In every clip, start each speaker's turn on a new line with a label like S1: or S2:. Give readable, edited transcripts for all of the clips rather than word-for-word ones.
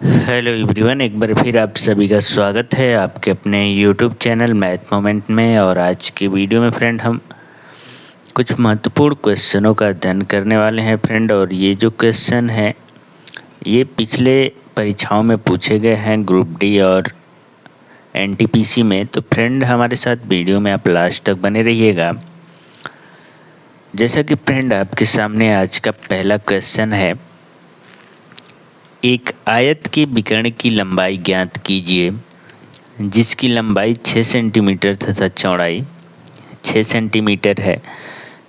S1: Hello everyone, एक बार फिर आप सभी का स्वागत है आपके अपने यूट्यूब चैनल मैथ मोमेंट में। और आज की वीडियो में फ्रेंड हम कुछ महत्वपूर्ण क्वेश्चनों का अध्ययन करने वाले हैं फ्रेंड। और ये जो क्वेश्चन है ये पिछले परीक्षाओं में पूछे गए हैं ग्रुप डी और एनटीपीसी में। तो फ्रेंड हमारे साथ वीडियो में आप लास्ट तक बने रहिएगा। जैसा कि फ्रेंड आपके सामने आज का पहला क्वेश्चन है, एक आयत के विकर्ण की लंबाई ज्ञात कीजिए जिसकी लंबाई 6 सेंटीमीटर तथा चौड़ाई 6 सेंटीमीटर है।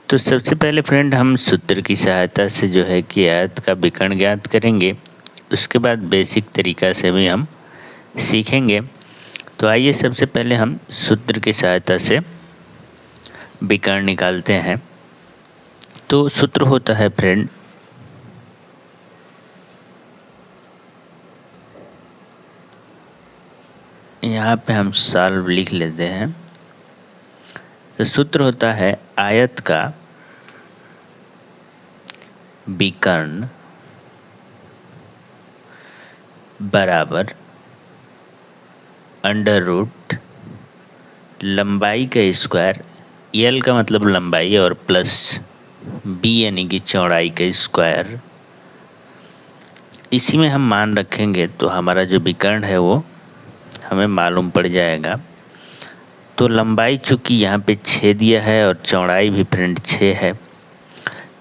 S1: तो सबसे पहले फ्रेंड हम सूत्र की सहायता से जो है कि आयत का विकर्ण ज्ञात करेंगे। उसके बाद बेसिक तरीका से भी हम सीखेंगे। तो आइए सबसे पहले हम सूत्र की सहायता से विकर्ण निकालते हैं। तो सूत्र होता है फ्रेंड यहाँ पे हम सॉल्व लिख लेते हैं। तो सूत्र होता है आयत का विकर्ण बराबर अंडर रूट लंबाई का स्क्वायर, एल का मतलब लंबाई और प्लस बी यानी कि चौड़ाई का स्क्वायर। इसी में हम मान रखेंगे तो हमारा जो विकर्ण है वो हमें मालूम पड़ जाएगा। तो लंबाई चूँकि यहाँ पे 6 दिया है और चौड़ाई भी फ्रेंड 6 है,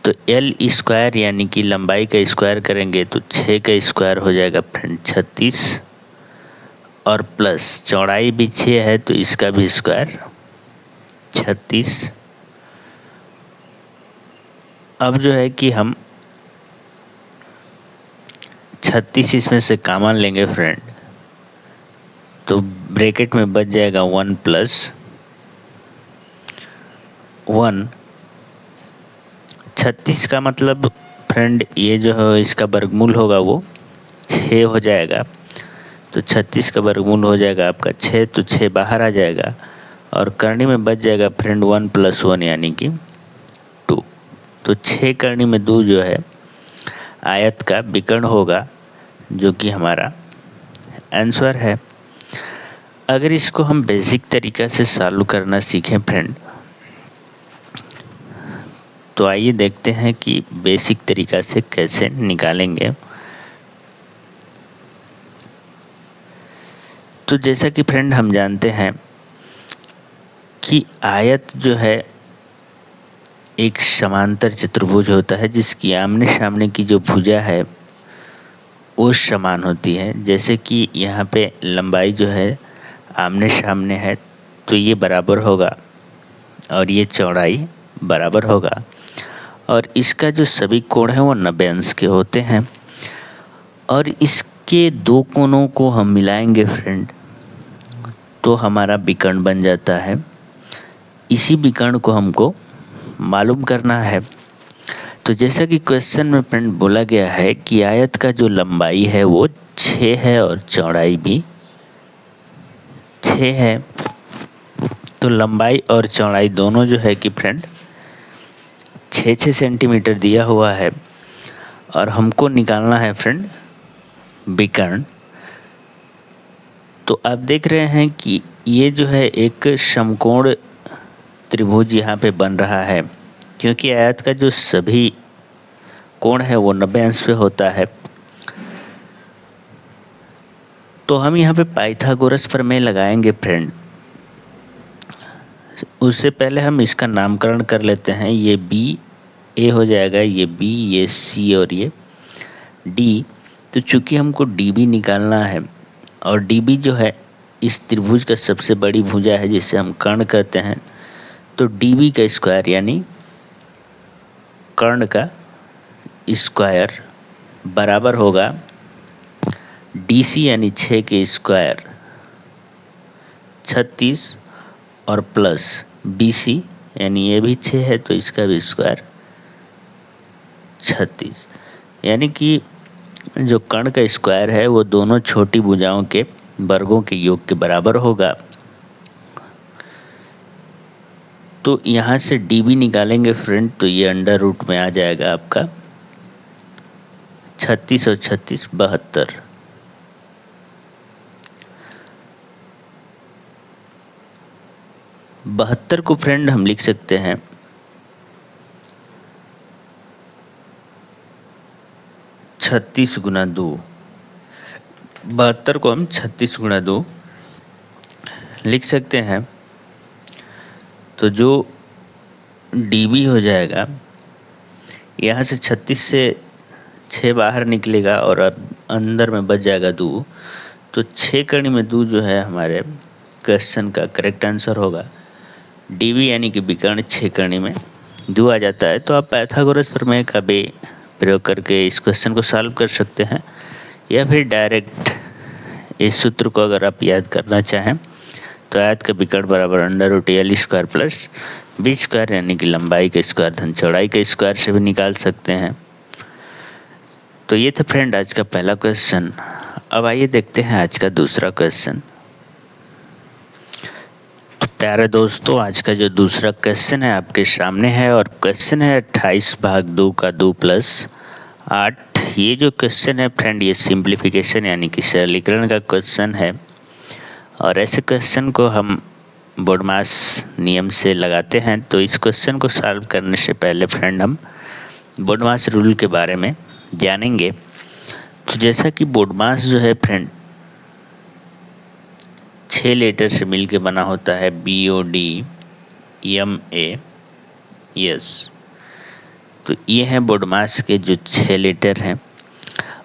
S1: तो एल स्क्वायर यानी कि लंबाई का स्क्वायर करेंगे तो 6 का स्क्वायर हो जाएगा फ्रेंड 36 और प्लस चौड़ाई भी 6 है तो इसका भी स्क्वायर 36। अब जो है कि हम 36 इसमें से कॉमन लेंगे फ्रेंड, तो ब्रैकेट में बच जाएगा 1 + 1। 36 का मतलब फ्रेंड ये जो है इसका वर्गमूल होगा वो 6 हो जाएगा। तो 36 का वर्गमूल हो जाएगा आपका 6, तो 6 बाहर आ जाएगा और करनी में बच जाएगा फ्रेंड 1 + 1 यानी कि 2। तो 6 करनी में 2 जो है आयत का विकर्ण होगा, जो कि हमारा आंसर है। अगर इसको हम बेसिक तरीका से सॉल्व करना सीखें फ्रेंड, तो आइए देखते हैं कि बेसिक तरीका से कैसे निकालेंगे। तो जैसा कि फ्रेंड हम जानते हैं कि आयत जो है एक समांतर चतुर्भुज होता है जिसकी आमने सामने की जो भुजा है वो समान होती है। जैसे कि यहाँ पे लंबाई जो है आमने सामने है तो ये बराबर होगा और ये चौड़ाई बराबर होगा और इसका जो सभी कोण है वो 90 अंश के होते हैं। और इसके दो कोणों को हम मिलाएंगे फ्रेंड तो हमारा विकर्ण बन जाता है। इसी विकर्ण को हमको मालूम करना है। तो जैसा कि क्वेश्चन में फ्रेंड बोला गया है कि आयत का जो लंबाई है वो 6 है और चौड़ाई भी 6 है। तो लंबाई और चौड़ाई दोनों जो है कि फ्रेंड 6-6 सेंटीमीटर दिया हुआ है और हमको निकालना है फ्रेंड विकर्ण। तो आप देख रहे हैं कि ये जो है एक समकोण त्रिभुज यहाँ पे बन रहा है, क्योंकि आयत का जो सभी कोण है वो 90 अंश पे होता है। तो हम यहाँ पे पाइथागोरस प्रमेय लगाएंगे फ्रेंड। उससे पहले हम इसका नामकरण कर लेते हैं। ये बी ए हो जाएगा, ये बी, ये सी और ये डी। तो चूँकि हमको डी बी निकालना है और डी बी जो है इस त्रिभुज का सबसे बड़ी भुजा है जिसे हम कर्ण कहते हैं। तो डी बी का स्क्वायर यानी कर्ण का स्क्वायर बराबर होगा डी सी यानी 6 के स्क्वायर 36 और प्लस बी सी यानी ये भी 6 है तो इसका भी स्क्वायर 36। यानी कि जो कर्ण का स्क्वायर है वो दोनों छोटी भुजाओं के वर्गों के योग के बराबर होगा। तो यहाँ से डी बी निकालेंगे फ्रेंड तो ये अंडर रूट में आ जाएगा आपका 36 और 36 72। 72 को फ्रेंड हम लिख सकते हैं 36 गुना 2। 72 को हम 36 गुना 2 लिख सकते हैं। तो जो डीबी हो जाएगा, यहाँ से 36 से 6 बाहर निकलेगा और अब अंदर में बच जाएगा 2। तो 6 कड़ी में 2 जो है हमारे क्वेश्चन का करेक्ट आंसर होगा। डीबी यानी कि विकर्ण 6 कड़ी में 2 आ जाता है। तो आप पाइथागोरस प्रमेय का भी प्रयोग करके इस क्वेश्चन को सॉल्व कर सकते हैं, या फिर डायरेक्ट इस सूत्र को अगर आप याद करना चाहें तो आयत का विकर्ण बराबर √L² प्लस b² यानी कि लंबाई का स्क्वायर धन चौड़ाई का स्क्वायर से भी निकाल सकते हैं। तो ये था फ्रेंड आज का पहला क्वेश्चन। अब आइए देखते हैं आज का दूसरा क्वेश्चन। तो प्यारे दोस्तों, आज का जो दूसरा क्वेश्चन है आपके सामने है, और क्वेश्चन है 28/2 का 2 + 8। ये जो क्वेश्चन है फ्रेंड, ये सिंप्लीफिकेशन यानी कि सरलीकरण का क्वेश्चन है, और ऐसे क्वेश्चन को हम बोडमास नियम से लगाते हैं। तो इस क्वेश्चन को सॉल्व करने से पहले फ्रेंड हम बोडमास रूल के बारे में जानेंगे। तो जैसा कि बोडमास जो है फ्रेंड 6 लेटर से मिलके बना होता है, BODMAS। तो ये हैं बोडमास के जो 6 लेटर हैं,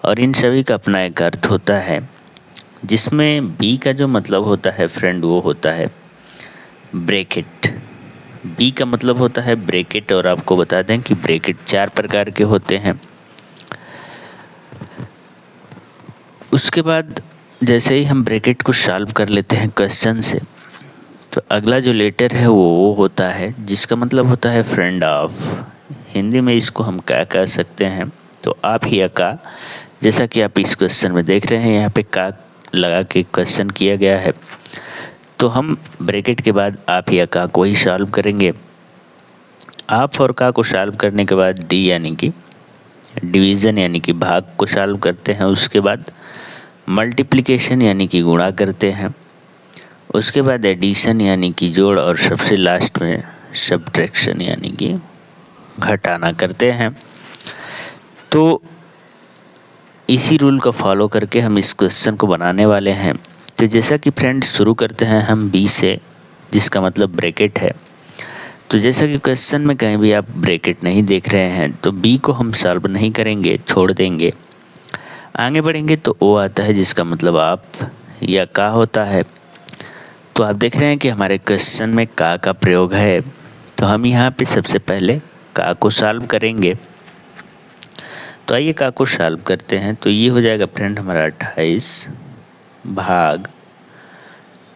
S1: और इन सभी का अपना एक अर्थ होता है, जिसमें बी का जो मतलब होता है फ्रेंड वो होता है ब्रैकेट। बी का मतलब होता है ब्रैकेट, और आपको बता दें कि ब्रैकेट 4 प्रकार के होते हैं। उसके बाद जैसे ही हम ब्रैकेट को सॉल्व कर लेते हैं क्वेश्चन से, तो अगला जो लेटर है वो होता है जिसका मतलब होता है फ्रेंड ऑफ। हिंदी में इसको हम क्या कह सकते हैं, तो आप ही या का। जैसा कि आप इस क्वेश्चन में देख रहे हैं, यहाँ पे का लगा के क्वेश्चन किया गया है। तो हम ब्रैकेट के बाद आप या का को ही सॉल्व करेंगे। आप और का को सॉल्व करने के बाद डी यानी कि डिवीज़न यानी कि भाग को सॉल्व करते हैं। उसके बाद मल्टीप्लिकेशन यानी कि गुणा करते हैं। उसके बाद एडिशन यानी कि जोड़, और सबसे लास्ट में सब्ट्रैक्शन यानी कि घटाना करते हैं। तो इसी रूल को फॉलो करके हम इस क्वेश्चन को बनाने वाले हैं। तो जैसा कि फ्रेंड शुरू करते हैं हम बी से, जिसका मतलब ब्रैकेट है। तो जैसा कि क्वेश्चन में कहीं भी आप ब्रैकेट नहीं देख रहे हैं, तो बी को हम सॉल्व नहीं करेंगे, छोड़ देंगे। आगे बढ़ेंगे तो ओ आता है, जिसका मतलब आप या का होता है। तो आप देख रहे हैं कि हमारे क्वेश्चन में का प्रयोग है। तो हम यहाँ पे सबसे पहले का को सॉल्व करेंगे। तो आइए का को सॉल्व करते हैं। तो ये हो जाएगा फ्रेंड हमारा 28 भाग,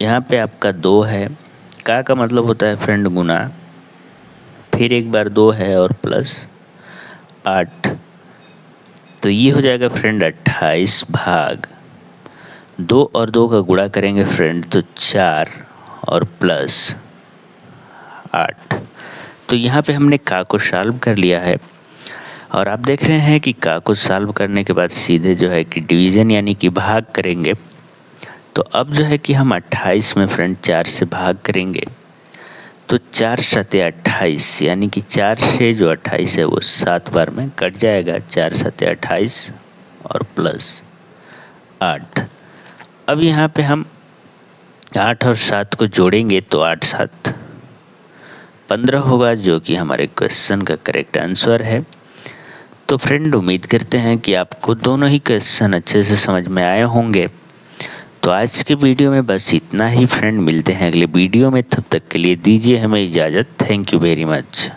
S1: यहाँ पे आपका 2 है। का मतलब होता है फ्रेंड गुना, फिर एक बार 2 है और प्लस 8। तो ये हो जाएगा फ्रेंड 28 भाग 2, और 2 का गुणा करेंगे फ्रेंड तो 4 और प्लस 8। तो यहाँ पे हमने का को सॉल्व कर लिया है, और आप देख रहे हैं कि का को सॉल्व करने के बाद सीधे जो है कि डिवीज़न यानी कि भाग करेंगे। तो अब जो है कि हम 28 में फ्रेंड 4 से भाग करेंगे। तो 4 × 7 = 28, यानी कि 4 से जो 28 है वो 7 बार में कट जाएगा। 4 × 7 = 28 और प्लस 8। अब यहाँ पे हम 8 और 7 को जोड़ेंगे तो 8 × 7 = 15 होगा, जो कि हमारे क्वेश्चन का करेक्ट आंसर है। तो फ्रेंड उम्मीद करते हैं कि आपको दोनों ही क्वेश्चन अच्छे से समझ में आए होंगे। तो आज के वीडियो में बस इतना ही फ्रेंड, मिलते हैं अगले वीडियो में। तब तक के लिए दीजिए हमें इजाज़त। Thank you very much.